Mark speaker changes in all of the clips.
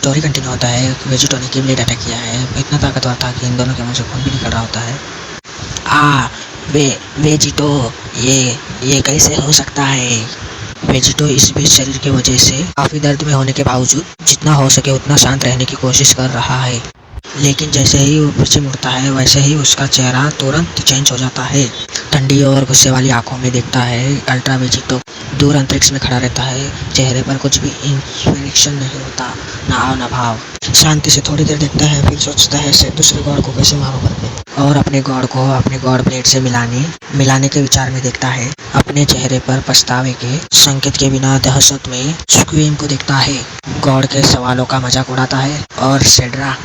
Speaker 1: Story continue होता है। Vegito ने कीब्लेड अटैक किया है, इतना ताकतवर था कि इन दोनों के मुंह से खून भी निकल रहा होता है। वेजिटो, ये कैसे हो सकता है? वेजिटो इस बीच शरीर की वजह से काफी दर्द में होने के बावजूद जितना हो सके उतना शांत रहने की कोशिश कर रहा है, लेकिन जैसे ही वो पीछे मुड़ता है वैसे ही उसका चेहरा तुरंत चेंज हो जाता है। ठंडी और गुस्से वाली आंखों में देखता है अल्ट्रा वेजिटो दूर अंतरिक्ष में खड़ा रहता है। चेहरे पर कुछ भी इंस्पिरेशन नहीं होता, ना आव ना भाव। शांति से थोड़ी देर देखता है, फिर सोचता है इसे दूसरे गॉड को कैसे मारो करके, और अपने गॉड को अपने गॉड ब्लेड से मिलाने के विचार में देखता है। अपने चेहरे पर पछतावे के संकेत के बिना दहशत में स्क्वीम को देखता है। गॉड के सवालों का मजाक उड़ाता है और सेड्रा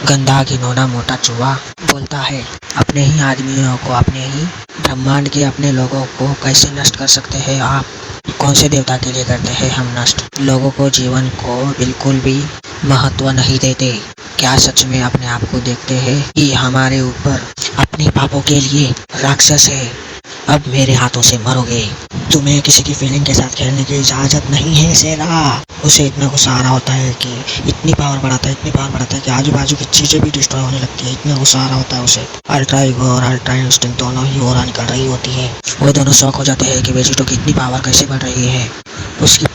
Speaker 1: गंदा घिनौना मोटा चूहा बोलता है, अपने ही आदमियों को, अपने ही ब्रह्मांड के अपने लोगों को कैसे नष्ट कर सकते हैं आप? कौन से देवता के लिए करते हैं हम नष्ट? लोगों को जीवन को बिल्कुल भी महत्व नहीं देते। क्या सच में अपने आप को देखते हैं कि हमारे ऊपर अपने पापों के लिए राक्षस है? अब मेरे हाथों से मरोगे। तुम्हें किसी की फीलिंग के साथ खेलने की इजाजत नहीं है सेरा। उसे इतना गुस्सा आ रहा होता है कि इतनी पावर बढ़ाता है कि आजू बाजू की चीजें भी डिस्ट्रॉय होने लगती है। इतना गुस्सा आ रहा होता है उसे। अल्ट्रा ईगो और अल्ट्रा इंस्टिंक्ट दोनों ही ओरा निकल रही होती है। वो दोनों शौक हो जाते हैं कि वेजिटो की इतनी पावर कैसे बढ़ रही है। उसकी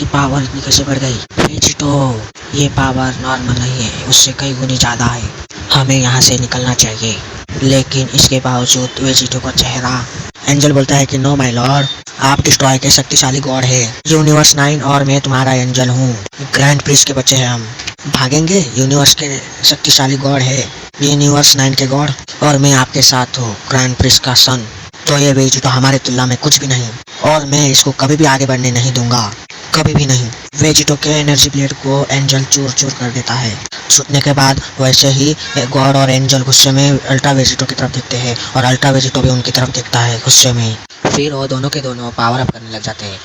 Speaker 1: पावर इतनी कैसे बढ़ गई? वेजिटो, ये पावर नॉर्मल नहीं है, उससे कई गुनी ज्यादा है। हमें यहाँ से निकलना चाहिए। लेकिन इसके बावजूद वेजिटो का चेहरा। एंजल बोलता है कि नो माय लॉर्ड, आप डिस्ट्रॉय के शक्तिशाली गॉड है। यूनिवर्स 9 और मैं तुम्हारा एंजल हूँ। ग्रैंड प्रिंस के बच्चे हैं हम। भागेंगे? यूनिवर्स के शक्तिशाली गॉड है, यूनिवर्स 9 के गॉड, और मैं आपके साथ हूँ, ग्रैंड प्रिंस का सन। तो ये वेजिटो हमारे तुलना में कुछ भी नहीं, और मैं इसको कभी भी आगे बढ़ने नहीं दूंगा, कभी भी नहीं। वेजिटो के एनर्जी ब्लेड को एंजल चूर चूर कर देता है। छूटने के बाद वैसे ही गॉड और एंजल गुस्से में अल्ट्रा वेजिटो की तरफ देखते हैं, और अल्ट्रा वेजिटो भी उनकी तरफ देखता है गुस्से में। फिर वो दोनों के दोनों पावर अप करने लग जाते हैं।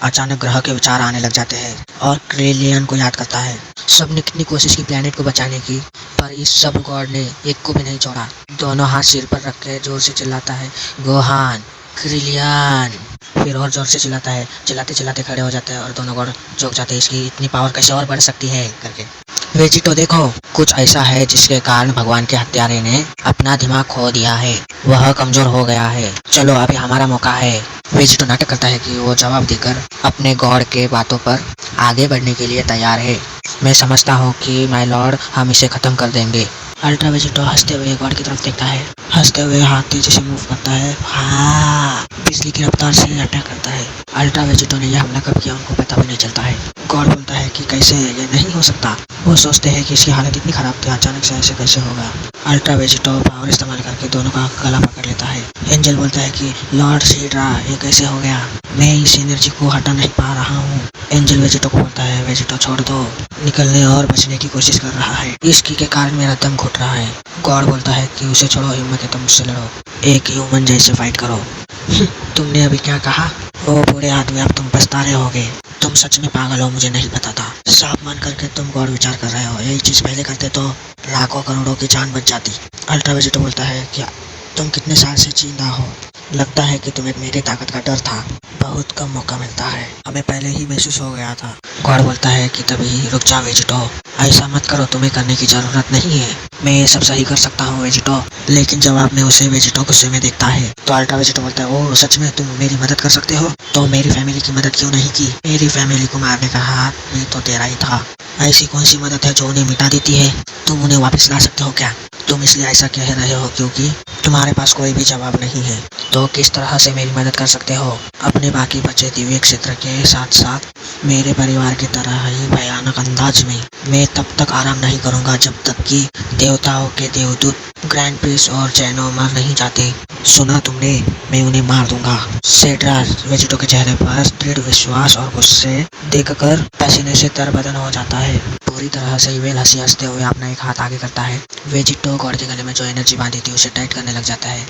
Speaker 1: अचानक ग्रह के विचार आने लग जाते हैं, और क्रिलियन को याद करता है। सबने कितनी कोशिश की प्लेनेट को बचाने की, पर इस सब गॉड ने एक को भी नहीं छोड़ा। दोनों हाथ सिर पर रख के जोर से चिल्लाता है, गोहान, क्रिलियन। फिर और जोर से चिल्लाता है। चिल्लाते चिल्लाते खड़े हो जाते हैं और दोनों गॉड चौंक जाते हैं, इसकी इतनी पावर कैसे और बढ़ सकती है करके। वेजिटो देखो, कुछ ऐसा है जिसके कारण भगवान के हत्यारे ने अपना दिमाग खो दिया है, वह कमजोर हो गया है। चलो अभी हमारा मौका है। वेजिटो नाटक करता है कि वो जवाब देकर अपने गॉड के बातों पर आगे बढ़ने के लिए तैयार है। मैं समझता हूँ कि माय लॉर्ड, हम इसे खत्म कर देंगे। अल्ट्रा वेजिटो हंसते हुए गॉड की तरफ देखता है, हंसते हुए हाथ तेजी से मूव करता है, बिजली की रफ्तार से अटैक करता है। अल्ट्रा वेजिटो ने यह हमला कब किया उनको पता भी नहीं चलता है। गॉड बोलता है कि कैसे, ये नहीं हो सकता। वो सोचते हैं कि इसकी हालत इतनी खराब थी, अचानक से ऐसे कैसे होगा। अल्ट्रा वेजिटो पावर इस्तेमाल करके दोनों का गला पकड़ लेता है। एंजल बोलता है कि लॉर्ड सेड्रा, ये कैसे हो गया? मैं इस एनर्जी को हटा नहीं पा रहा हूँ। एंजल वेजिटो को बोलता है, वेजिटो छोड़ दो, निकलने और बचने की कोशिश कर रहा है, इसकी के कारण मेरा दम घुट रहा है। गॉड बोलता है कि उसे छोड़ो, हिम्मत है तो मुझसे लड़ो, एक ह्यूमन जैसे फाइट करो। तुमने अभी क्या कहा? ओ बूढ़े आदमी, अब तुम पछता रहे होगे। तुम सच में पागल हो, मुझे नहीं पता था। साफ मान करके तुम गॉड विचार कर रहे हो। यही चीज पहले करते तो लाखों करोड़ों की जान बच जाती। अल्ट्रा वेजिटो बोलता है, क्या तुम कितने साल से जिंदा हो? लगता है कि तुम्हें मेरी ताकत का डर था। बहुत कम मौका मिलता है, हमें पहले ही महसूस हो गया था। गॉड बोलता है कि तभी रुक जा वेजिटो, ऐसा मत करो, तुम्हें करने की जरूरत नहीं है, मैं ये सब सही कर सकता हूँ वेजिटो। लेकिन जवाब में उसे वेजिटो गुस्से में देखता है। तो अल्ट्रा वेजिटो बोलता है, ओ सच में तुम मेरी मदद कर सकते हो? तो मेरी फैमिली की मदद क्यों नहीं की? मेरी फैमिली को मारने का हाथ भी तो तेरा ही था। ऐसी कौन सी मदद है जो उन्हें मिटा देती है? तुम उन्हें वापस ला सकते हो क्या? तुम इसलिए ऐसा कह रहे हो क्योंकि तुम्हारे पास कोई भी जवाब नहीं है। तो किस तरह से मेरी मदद कर सकते हो? अपने बाकी बचे दिव्य क्षेत्र के साथ साथ मेरे परिवार की तरह ही भयानक अंदाज में। मैं तब तक आराम नहीं करूंगा जब तक कि देवताओं के देवदूत ग्रैंड प्रिंस और जैनो मर नहीं जाते। सुना तुमने, मैं उन्हें मार दूंगा। सेड्रा वेजिटो के चेहरे पर दृढ़ विश्वास और गुस्से देखकर पसीने से तरबदन हो जाता है। पूरी तरह से इवेल हंसते हुए अपना एक हाथ आगे करता है। वेजिटो गॉड के गले में जो एनर्जी बांधी थी उसे टाइट करने लग जाता है।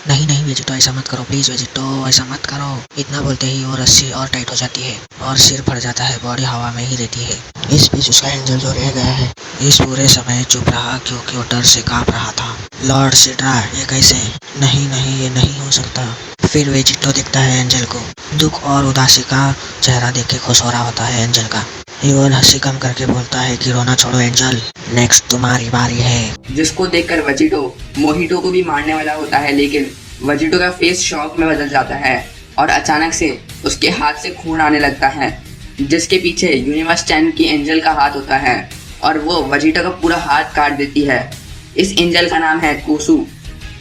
Speaker 1: नहीं नहीं वेजिटो, ऐसा मत करो प्लीज वेजिटो, ऐसा मत करो। इतना बोलते ही वो रस्सी और टाइट हो जाती है और सिर फट जाता है, बॉडी हवा में ही रहती है। इस बीच उसका एंजल जो रह गया है इस पूरे समय चुप रहा क्योंकि वो डर से कांप रहा था। लॉर्ड सेड्रा, ये कैसे? नहीं नहीं, ये नहीं हो सकता। फिर वेजिटो देखता है एंजल को। दुख और उदासी का चेहरा देख के खुश हो रहा होता है एंजल का। ईवन हंसी कम करके बोलता है कि रोना छोड़ो एंजल, नेक्स्ट तुम्हारी बारी है।
Speaker 2: जिसको देखकर वेजिटो मोहितो को भी मारने वाला होता है, लेकिन वेजिटो का फेस शॉक में बदल जाता है और अचानक से उसके हाथ से खून आने लगता है, जिसके पीछे यूनिवर्स 10 की एंजल का हाथ होता है और वो वेजिटो का पूरा हाथ काट देती है। इस एंजल का नाम है कुसु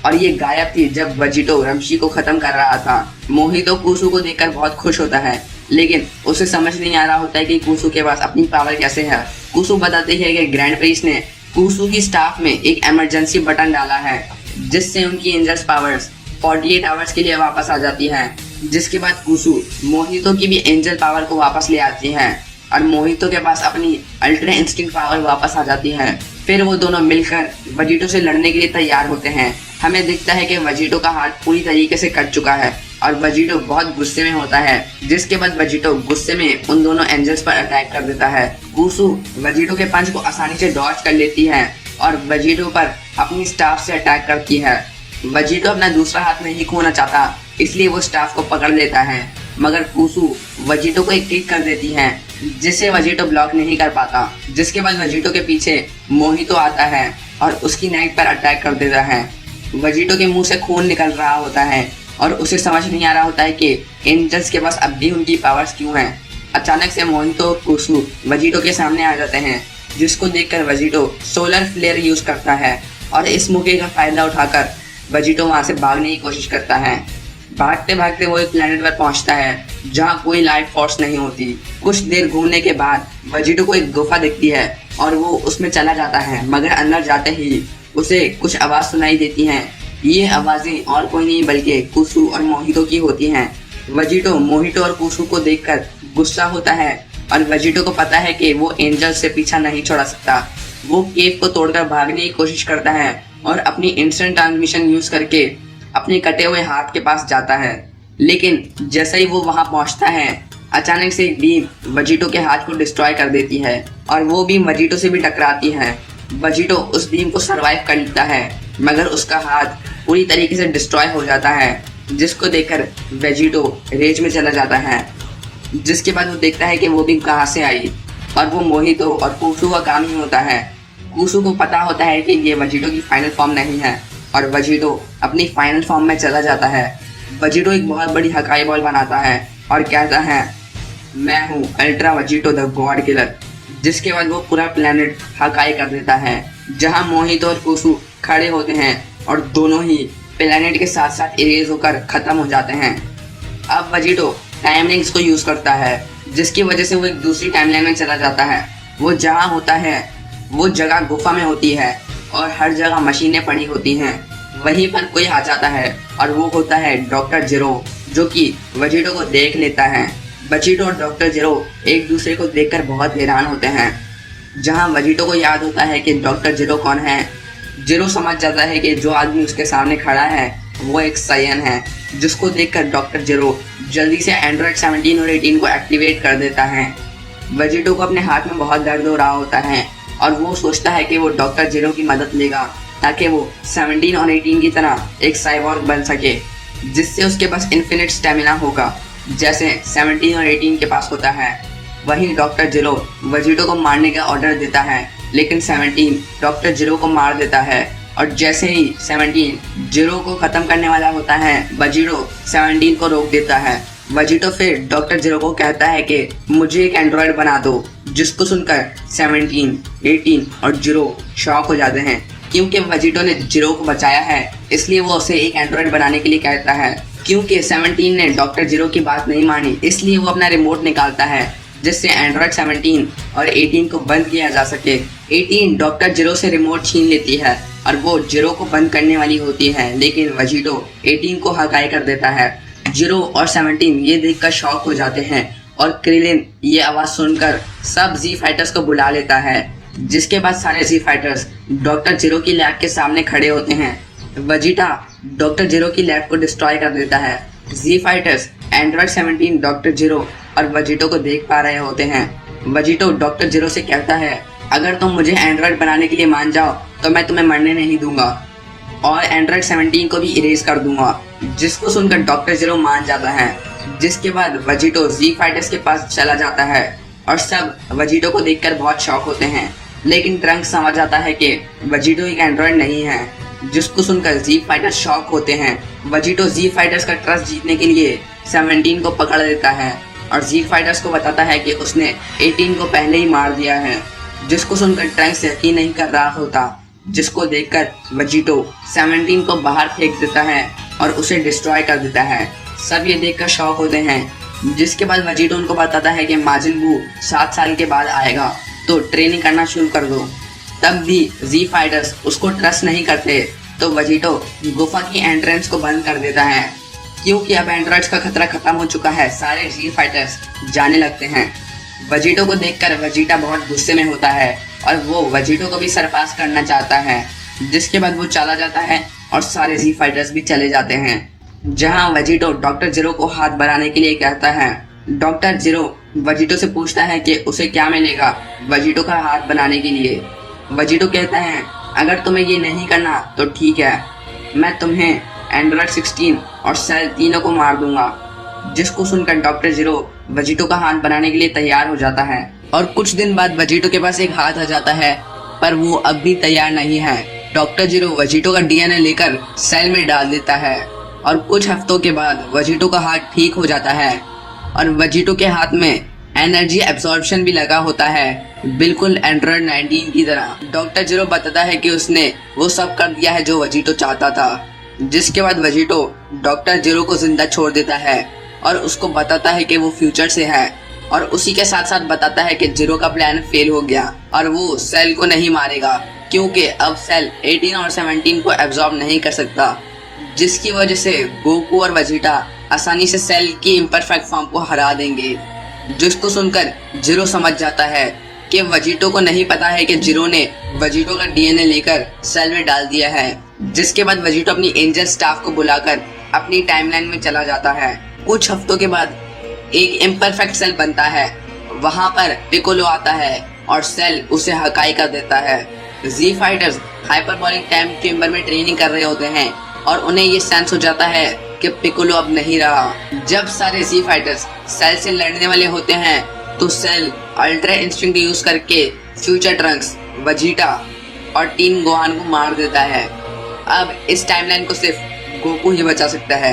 Speaker 2: और ये गायब थी जब वेजिटो रमशी को खत्म कर रहा था। मोहितो कुसु को देखकर बहुत खुश होता है, लेकिन उसे समझ नहीं आ रहा होता है कि कुसु के पास अपनी पावर कैसे है। कुसु बताती है कि ग्रैंड प्रीस्ट ने कुसु की स्टाफ में एक इमरजेंसी बटन डाला है, जिससे उनकी एंजल्स पावर्स 48 आवर्स के लिए वापस आ जाती हैं। जिसके बाद कुसु मोहितो की भी एंजल पावर को वापस ले आती है और मोहितो के पास अपनी अल्ट्रा इंस्टिंक्ट पावर वापस आ जाती है। फिर वो दोनों मिलकर वेजिटो से लड़ने के लिए तैयार होते हैं। हमें दिखता है कि वेजिटो का हाथ पूरी तरीके से कट चुका है और वेजिटो बहुत गुस्से में होता है, जिसके बाद वेजिटो गुस्से में उन दोनों एंजल्स पर अटैक कर देता है। कुसु वेजिटो के पंच को आसानी से डॉज कर लेती है और वेजिटो पर अपनी स्टाफ से अटैक करती है। वेजिटो अपना दूसरा हाथ नहीं खोना चाहता, इसलिए वो स्टाफ को पकड़ लेता है, मगर कुसु वेजिटो को एक किक कर देती है, जिससे वेजिटो ब्लॉक नहीं कर पाता। जिसके बाद वेजिटो के पीछे मोहितो आता है और उसकी नेक पर अटैक कर देता है। वेजिटो के मुंह से खून निकल रहा होता है और उसे समझ नहीं आ रहा होता है कि एंजल्स के पास अब भी उनकी पावर्स क्यों हैं। अचानक से मोहितो और कुसु वेजिटो के सामने आ जाते हैं, जिसको देखकर वेजिटो सोलर फ्लेयर यूज करता है और इस मौके का फायदा उठाकर वेजिटो वहां से भागने की कोशिश करता है। भागते भागते वो एक प्लेनेट पर पहुंचता है जहां कोई लाइफ फोर्स नहीं होती। कुछ देर घूमने के बाद वेजिटो को एक गुफा दिखती है और वो उसमें चला जाता है, मगर अंदर जाते ही उसे कुछ आवाज सुनाई देती हैं। ये आवाजें और कोई नहीं बल्कि कुसु और मोहितो की होती हैं। वेजिटो मोहितो और कुसु को देखकर गुस्सा होता है और वेजिटो को पता है कि वो एंजल से पीछा नहीं छोड़ा सकता। वो केव को तोड़कर भागने की कोशिश करता है और अपनी इंस्टेंट ट्रांसमिशन यूज करके अपने कटे हुए हाथ के पास जाता है, लेकिन जैसे ही वो वहां पहुंचता है अचानक से एक बीम वेजिटो के हाथ को डिस्ट्रॉय कर देती है और वो बीम वेजिटो से भी टकराती है। वेजिटो उस बीम को सरवाइव कर लेता है, मगर उसका हाथ पूरी तरीके से डिस्ट्रॉय हो जाता है, जिसको देखकर वेजिटो रेज में चला जाता है। जिसके बाद वो देखता है कि वो बीम कहाँ से आई और वो मोहितो और कुसु का काम ही होता है। कुसु को पता होता है कि ये वेजिटो की फाइनल फॉर्म नहीं है और वेजिटो अपनी फाइनल फॉर्म में चला जाता है। वेजिटो एक बहुत बड़ी हकाई बॉल बनाता है और कहता है, मैं हूँ ultra Vegito the God killer. जिसके बाद वो पूरा प्लेनेट हकाई कर देता है, जहाँ मोहितो और कुसु खड़े होते हैं और दोनों ही प्लेनेट के साथ साथ इरेज होकर खत्म हो जाते हैं। अब वेजिटो टाइम लिंक्स को यूज करता है, जिसकी वजह से वो एक दूसरी टाइमलाइन में चला जाता है। वो जहाँ होता है वो जगह गुफा में होती है और हर जगह मशीनें पड़ी होती हैं। वहीं पर कोई आ जाता है और वो होता है डॉक्टर जीरो, जो कि वेजिटो को देख लेता है। वेजिटो और डॉक्टर जीरो एक दूसरे को देखकर बहुत हैरान होते हैं। जहां वेजिटो को याद होता है कि डॉक्टर जीरो कौन है, जीरो समझ जाता है कि जो आदमी उसके सामने खड़ा है वो एक सायन है, जिसको देखकर डॉक्टर जीरो जल्दी से एंड्रॉइड 17 और 18 को एक्टिवेट कर देता है। वेजिटो को अपने हाथ में बहुत दर्द हो रहा होता है और वो सोचता है कि वो डॉक्टर जीरो की मदद लेगा ताकि वो 17 और 18 की तरह एक साइबॉर्ग बन सके, जिससे उसके पास इन्फिनिट स्टेमिना होगा, जैसे 17 और 18 के पास होता है। वहीं डॉक्टर जीरो वेजिटो को मारने का ऑर्डर देता है, लेकिन 17 डॉक्टर जीरो को मार देता है और जैसे ही 17 जीरो को खत्म करने वाला होता है, वेजिटो 17 को रोक देता है। वेजिटो फिर डॉक्टर जीरो को कहता है कि मुझे एक एंड्रॉइड बना दो, जिसको सुनकर 17, 18 और जीरो शॉक हो जाते हैं, क्योंकि वेजिटो ने जीरो को बचाया है, इसलिए वो उसे एक एंड्रॉइड बनाने के लिए कहता है। क्योंकि 17 ने डॉक्टर जीरो की बात नहीं मानी, इसलिए वो अपना रिमोट निकालता है, जिससे एंड्रॉइड 17 और 18 को बंद किया जा सके। 18 डॉक्टर जीरो से रिमोट छीन लेती है और वो जीरो को बंद करने वाली होती है, लेकिन वेजिटो 18 को हकाई कर देता है। जीरो और 17 ये देखकर शॉक हो जाते हैं और क्रिलिन ये आवाज सुनकर सब जी फाइटर्स को बुला लेता है। जिसके बाद सारे जी फाइटर्स डॉक्टर जीरो की लैब के सामने खड़े होते हैं। वेजिटा डॉक्टर जीरो की लैब को डिस्ट्रॉय कर देता है। जी फाइटर्स एंड्रॉइड 17 डॉक्टर जीरो और वेजिटो को देख पा रहे होते हैं। वेजिटो डॉक्टर जीरो से कहता है, अगर तुम मुझे एंड्रॉइड बनाने के लिए मान जाओ तो मैं तुम्हें मरने नहीं दूंगा। और एंड्रॉइड 17 को भी इरेज कर दूंगा, जिसको सुनकर डॉक्टर जीरो मान जाता है। जिसके बाद वेजिटो जी फाइटर्स के पास चला जाता है और सब वेजिटो को देखकर बहुत शॉक होते हैं। लेकिन ट्रंक्स समझ जाता है कि वेजिटो एक एंड्रॉइड नहीं है, जिसको सुनकर जी फाइटर्स शॉक होते हैं। वेजिटो जी फाइटर्स का ट्रस्ट जीतने के लिए 17 को पकड़ लेता है और जी फाइटर्स को बताता है कि उसने 18 को पहले ही मार दिया है, जिसको सुनकर ट्रंक्स यकीन नहीं कर रहा होता। जिसको देखकर वेजिटो 17 को बाहर फेंक देता है और उसे डिस्ट्रॉय कर देता है। सब ये देखकर शॉक होते हैं। जिसके बाद वेजिटो उनको बताता है कि माजिन बू 7 साल के बाद आएगा, तो ट्रेनिंग करना शुरू कर दो। तब भी जी फाइटर्स उसको ट्रस्ट नहीं करते, तो वेजिटो गुफा की एंट्रेंस को बंद कर देता है, क्योंकि अब एंड्रॉइड्स का खतरा खत्म हो चुका है। सारे जी फाइटर्स जाने लगते हैं। वेजिटो को देखकर वेजिटा बहुत गुस्से में होता है और वो वेजिटो को भी सरपास करना चाहता है। जिसके बाद वो चला जाता है और सारे जी फाइटर्स भी चले जाते हैं। जहां वेजिटो डॉक्टर जीरो को हाथ बनाने के लिए कहता है। डॉक्टर जीरो वेजिटो से पूछता है कि उसे क्या मिलेगा वेजिटो का हाथ बनाने के लिए। वेजिटो कहता है, अगर तुम्हें ये नहीं करना तो ठीक है, मैं तुम्हें एंड्रॉइड 16 और सेल तीनों को मार दूंगा। जिसको सुनकर डॉक्टर जीरो वेजिटो का हाथ बनाने के लिए तैयार हो जाता है और कुछ दिन बाद वेजिटो के पास एक हाथ आ जाता है, पर वो अब भी तैयार नहीं है। डॉक्टर जीरो वेजिटो का डीएनए लेकर सेल में डाल देता है और कुछ हफ्तों के बाद वेजिटो का हाथ ठीक हो जाता है और वेजिटो के हाथ में एनर्जी एब्जॉर्प्शन भी लगा होता है, बिल्कुल एंड्रॉइड 19 की तरह। डॉक्टर जीरो बताता है कि उसने वो सब कर दिया है जो वेजिटो चाहता था। जिसके बाद वेजिटो डॉक्टर जीरो को जिंदा छोड़ देता है और उसको बताता है कि वो फ्यूचर से है, और उसी के साथ साथ बताता है कि जीरो का प्लान फेल हो गया और वो सेल को नहीं मारेगा, क्योंकि अब सेल 18 और 17 को एब्जॉर्ब नहीं कर सकता। जिसकी वजह से गोकू और वेजिटा आसानी से सेल की इम्परफेक्ट फॉर्म को हरा देंगे। जिसको सुनकर जीरो समझ जाता है कि वेजिटो को नहीं पता है कि जीरो ने वेजिटो का डीएनए लेकर सेल में डाल दिया है। जिसके बाद वेजिटो अपनी एंजल स्टाफ को बुलाकर अपनी टाइमलाइन में चला जाता है। कुछ हफ्तों के बाद एक इम्परफेक्ट सेल बनता है। वहां पर पिकोलो आता है और सेल उसे हकाई कर देता है। जी फाइटर्स हाइपरबोलिक टाइम चेंबर में ट्रेनिंग कर रहे होते हैं और उन्हें ये सेंस हो जाता है कि पिकोलो अब नहीं रहा। जब सारे जी फाइटर्स सेल से लड़ने वाले होते हैं, तो सेल अल्ट्रा इंस्टिंक्ट यूज करके फ्यूचर ट्रंक्स, वेजिटा और टीम गोहान को मार देता है। अब इस टाइमलाइन को सिर्फ गोकू ही बचा सकता है।